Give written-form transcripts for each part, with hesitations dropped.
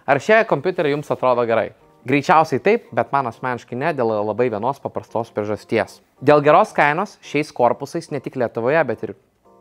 Ar šie kompiuteriai jums atrodo gerai? Greičiausiai taip, bet man asmeniškai ne, dėl labai vienos paprastos priežasties. Dėl geros kainos šiais korpusais ne tik Lietuvoje, bet ir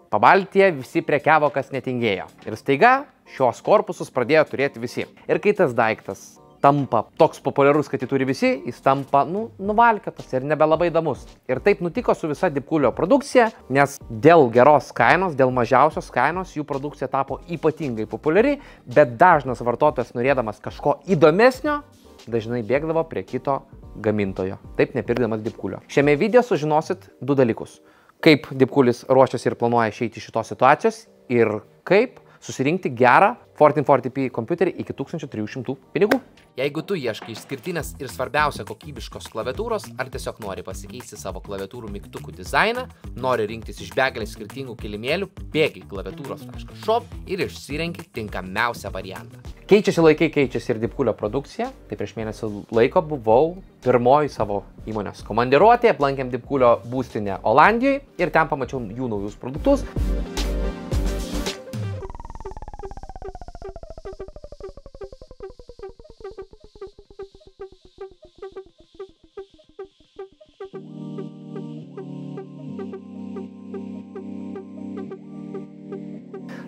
Pabaltyje visi prekiavo, kas netingėjo. Ir staiga šios korpusus pradėjo turėti visi. Ir kai tas daiktas tampa toks populiarus, kad jį turi visi, jis tampa, nuvalkiotas ir nebelabai įdomus. Ir taip nutiko su visa Deepcool'o produkcija, nes dėl geros kainos, dėl mažiausios kainos jų produkcija tapo ypatingai populiari, bet dažnas vartotojas, norėdamas kažko įdomesnio, dažnai bėgdavo prie kito gamintojo, taip nepirkdamas Deepcool'o. Šiame video sužinosit du dalykus. Kaip Deepcool'is ruošiasi ir planuoja išeiti iš šitos situacijos ir kaip susirinkti gerą 1440p kompiuterį iki 1300 pinigų. Jeigu tu ieškai išskirtinės ir svarbiausia kokybiškos klaviatūros, ar tiesiog nori pasikeisti savo klaviatūrų mygtukų dizainą, nori rinktis iš begalės skirtingų kilimėlių, bėgi klaviatūros.shop ir išsirenki tinkamiausią variantą. Keičiasi laikai, keičiasi ir Deepcool'o produkcija. Tai prieš mėnesį laiko buvau pirmoji savo įmonės komandiruotėje, aplankėm Deepcool'o būstinę Olandijoje ir ten pamačiau jų naujus produktus.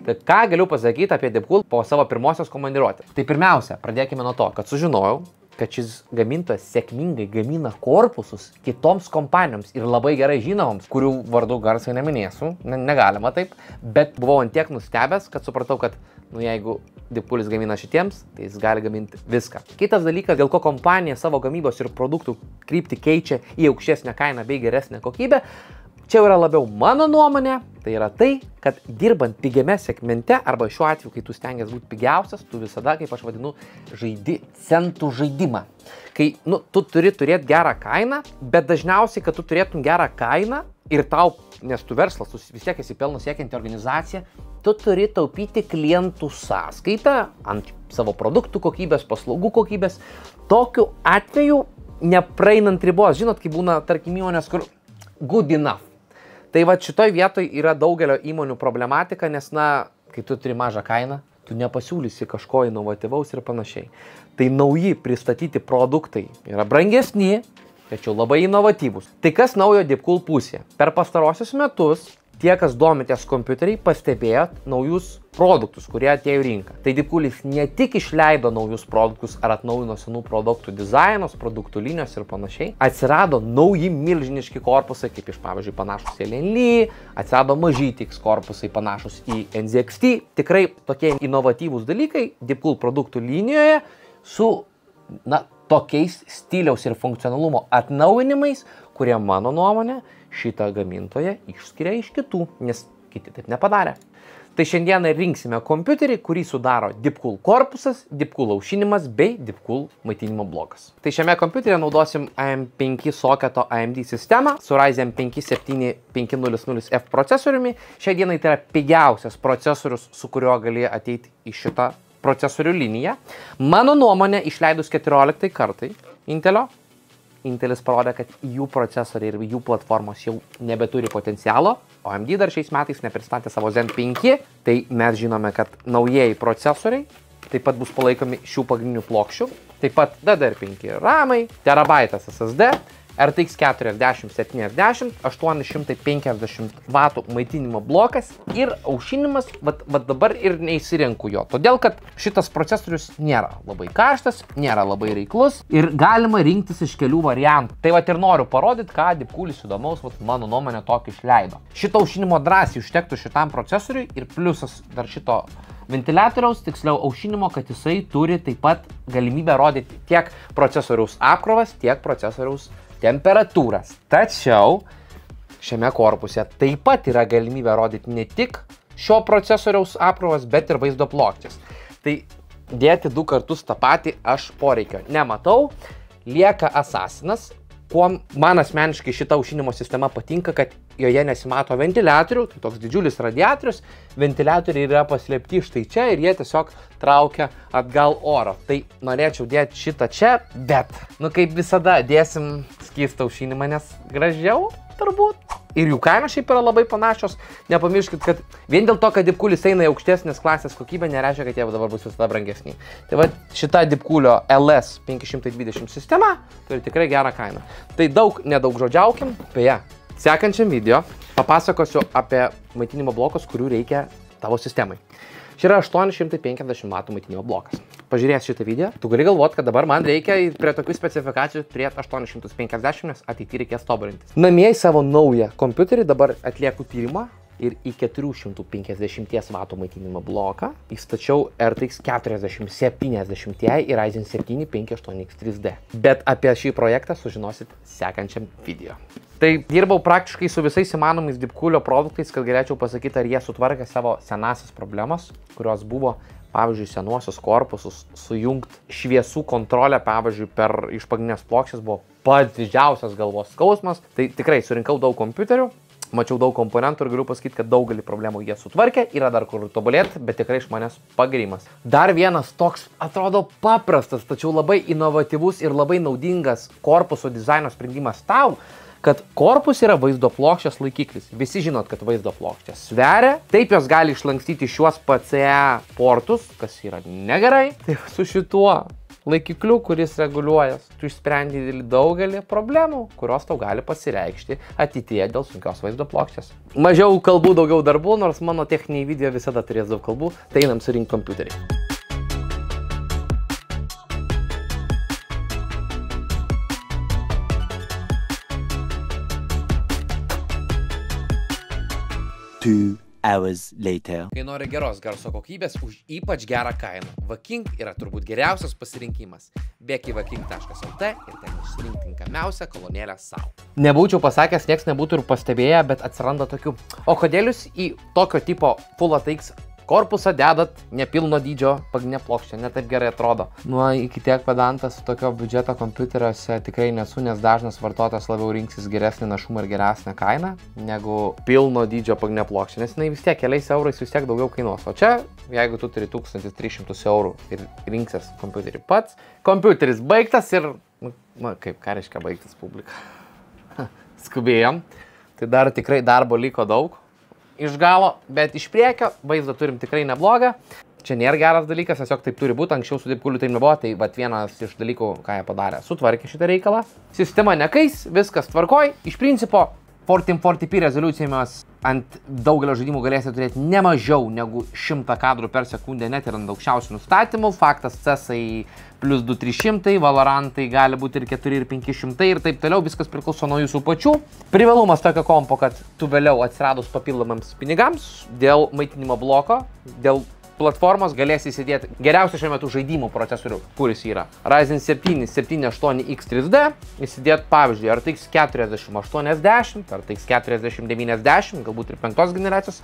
Tai ką galiu pasakyti apie Deepcool po savo pirmosios komandiruotės? Tai pirmiausia, pradėkime nuo to, kad sužinojau, kad šis gamintojas sėkmingai gamina korpusus kitoms kompanijoms ir labai gerai žinomoms, kurių vardų garsiai neminėsiu, negalima taip, bet buvau ant tiek nustebęs, kad supratau, kad jeigu Deepcoolis gamina šitiems, tai jis gali gaminti viską. Kitas dalykas, dėl ko kompanija savo gamybos ir produktų kryptį keičia į aukštesnę kainą bei geresnę kokybę, čia yra labiau mano nuomonė, tai yra tai, kad dirbant pigiame segmente, arba šiuo atveju, kai tu stengiasi būti pigiausias, tu visada, kaip aš vadinu, žaidi centų žaidimą. Kai, tu turi turėti gerą kainą, bet dažniausiai, kad tu turėtum gerą kainą ir tau, nes tu verslas, tu vis tiek esi pelno siekianti organizacija, tu turi taupyti klientų sąskaitą ant savo produktų kokybės, paslaugų kokybės. Tokiu atveju, nepraeinant ribos, žinot, kai būna, tarkim, įmonės, kur good enough. Tai va šitoj vietoj yra daugelio įmonių problematika, nes, kai tu turi mažą kainą, tu nepasiūlysi kažko inovatyvaus ir panašiai. Tai nauji pristatyti produktai yra brangesni, tačiau labai inovatyvūs. Tai kas naujo Deepcool pusėje? Per pastarosius metus tie, kas domitės kompiuteriai, pastebėjot naujus produktus, kurie atėjo į rinką. Tai Deepcoolis ne tik išleido naujus produktus ar atnaujino senų produktų dizainus, produktų linijos ir panašiai. Atsirado nauji milžiniški korpusai, kaip iš pavyzdžiui panašus į LNLi, atsirado mažytiks korpusai panašus į NZXT. Tikrai tokie inovatyvūs dalykai Deepcool produktų linijoje su, tokiais stiliaus ir funkcionalumo atnaujinimais, kurie mano nuomonė šitą gamintoją išskiria iš kitų, nes kiti taip nepadarė. Tai šiandieną rinksime kompiuterį, kurį sudaro Deepcool korpusas, Deepcool aušinimas bei Deepcool maitinimo blokas. Tai šiame kompiuteryje naudosim AM5 soketo AMD sistemą su Ryzen 5 7500F procesoriumi. Šią dieną tai yra pigiausias procesorius, su kuriuo gali ateiti į šitą procesorių liniją. Mano nuomonė, išleidus 14 kartai Intelis parodė, kad jų procesoriai ir jų platformos jau nebeturi potencialo, o AMD dar šiais metais nepristatė savo Zen 5, tai mes žinome, kad naujieji procesoriai taip pat bus palaikomi šių pagrindinių plokščių, taip pat DDR5 ramai, terabaitas SSD, RTX 4070, 850 W maitinimo blokas ir aušinimas, dabar ir neįsirenku jo. Todėl, kad šitas procesorius nėra labai karštas, nėra labai reiklus ir galima rinktis iš kelių variantų. Tai ir noriu parodyti, ką Deepcoolis įdomaus, mano nuomonė, tokį išleido. Šito aušinimo drąsiai užtektų šitam procesoriui ir pliusas dar šito ventiliatoriaus, tiksliau aušinimo, kad jisai turi taip pat galimybę rodyti tiek procesoriaus apkrovas, tiek procesoriaus temperatūras. Tačiau šiame korpuse taip pat yra galimybė rodyti ne tik šio procesoriaus apkrovas, bet ir vaizdo plokštės. Tai dėti du kartus tą patį aš poreikio nematau. Lieka Assassinas. Kuo man asmeniškai šita aušinimo sistema patinka, kad joje nesimato ventiliatorių, tai toks didžiulis radiatorius, ventiliatoriai yra paslėpti štai čia ir jie tiesiog traukia atgal oro. Tai norėčiau dėti šitą čia, bet, kaip visada, dėsim skystą aušinimą, nes gražiau turbūt. ir jų kainos šiaip yra labai panašios. Nepamirškit, kad vien dėl to, kad Deepcoolis eina į aukštesnės klasės kokybę, nereiškia, kad jie dabar bus visada brangesni. Tai va šita Deepcoolio LS 520 sistema turi tikrai gerą kainą. Tai nedaug žodžiaukim. Beje, sekančiam video papasakosiu apie maitinimo blokus, kurių reikia tavo sistemai. Čia yra 850 W maitinimo blokas. Pažiūrėjęs šitą video, tu gali galvoti, kad dabar man reikia prie tokių specifikacijų turėti 850, nes ateityje reikės tobulintis. Namie į savo naują kompiuterį dabar atlieku tyrimą ir į 450 W maitinimo bloką įstačiau RTX 4070 Ti ir Ryzen 7 58X 3D. Bet apie šį projektą sužinosit sekančiam video. Tai dirbau praktiškai su visais įmanomais Deepcoolio produktais, kad galėčiau pasakyti, ar jie sutvarkė savo senasias problemas, kurios buvo, pavyzdžiui, senuosius korpusus, sujungti šviesų kontrolę, pavyzdžiui, iš pagrindinės plokštės buvo pats didžiausias galvos skausmas. Tai tikrai surinkau daug kompiuterių, mačiau daug komponentų ir galiu pasakyti, kad daugelį problemų jie sutvarkė, yra dar kur tobulėti, bet tikrai iš manęs pagirimas. Dar vienas toks, atrodo paprastas, tačiau labai inovatyvus ir labai naudingas korpuso dizaino sprendimas tau, kad korpus yra vaizdo plokštės laikiklis. Visi žinot, kad vaizdo plokštės sveria, taip jos gali išlankstyti šiuos PCE portus, kas yra negerai. Tai su šituo laikikliu, kuris reguliuojas, tu išsprendi daugelį problemų, kurios tau gali pasireikšti ateityje dėl sunkios vaizdo plokštės. Mažiau kalbų, daugiau darbų, nors mano techniniai video visada turės daug kalbų, tai einam surinkti kompiuterį. Kai nori geros garso kokybės už ypač gerą kainą, Vaking yra turbūt geriausias pasirinkimas. Bėk į vaking.lt ir ten išsirink tinkamiausią kolonėlę savo. Nebūčiau pasakęs, nieks nebūtų ir pastebėję, bet atsiranda tokių. O kodėl jūs į tokio tipo Full ATX korpusą dedat nepilno dydžio pagrindinę plokštę, ne taip gerai atrodo. Nu, iki tiek pedantas su tokio biudžeto kompiuteriuose tikrai nesu, nes dažnas vartotojas labiau rinksis geresnį našumą ir geresnę kainą negu pilno dydžio pagrindinę plokštę, nes jinai vis tiek keliais eurais vis tiek daugiau kainuos. O čia, jeigu tu turi 1300 eurų ir rinksies kompiuterį pats, kompiuteris baigtas ir, kaip ką reiškia baigtas publika. Skubėjom, tai dar tikrai darbo liko daug. Iš galo, bet iš priekio vaizdą turim tikrai neblogą. Čia nėra geras dalykas, tiesiog taip turi būti, anksčiau su Deepcooliu taip nebuvo, tai vienas iš dalykų, ką jie padarė, sutvarkė šitą reikalą. Sistema nekais, viskas tvarkoj, iš principo 1440p rezoliucijomis ant daugelio žaidimų galėsite turėti ne mažiau negu 100 kadrų per sekundę, net ir ant aukščiausių nustatymų. Faktas CESai plus 2300, Valorantai gali būti ir 4 ir 500 ir taip toliau, viskas priklauso nuo jūsų pačių. Privalumas tokio kompo, kad tu vėliau atsiradus papildomams pinigams dėl maitinimo bloko, dėl platformos galės įsidėti geriausią šiuo metu žaidimų procesorių, kuris yra Ryzen 7 78X 3D, įsidėti pavyzdžiui RTX 4080, RTX 4090, galbūt ir 5 generacijos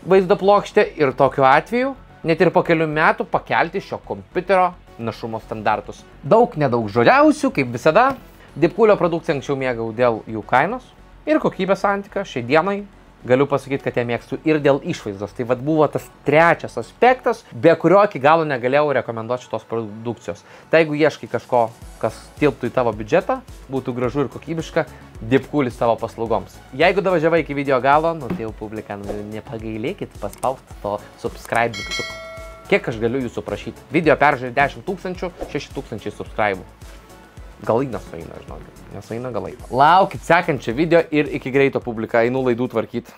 vaizdo plokštė ir tokiu atveju net ir po kelių metų pakelti šio kompiuterio našumo standartus. Nedaug žodžiausių, kaip visada. Deepcoolio produkciją anksčiau mėgau dėl jų kainos ir kokybės santykio. Šiai dienai galiu pasakyti, kad ją mėgstu ir dėl išvaizdos. Tai vat buvo tas trečias aspektas, be kurio iki galo negalėjau rekomenduoti šitos produkcijos. Tai jeigu ieškai kažko, kas tilptų į tavo biudžetą, būtų gražu ir kokybiška, Deepcoolis tavo paslaugoms. Jeigu davažiavai iki video galo, tai jau publika, nepagailėkit paspausti to subscribe mygtuko. Kiek aš galiu jūsų prašyti? Video peržiūrė 10 000, 6 000 subscribe. Galai nesueina, žinokit. Nesueina galai. Laukit sekančią video ir iki greito publika. Einu laidų tvarkyti.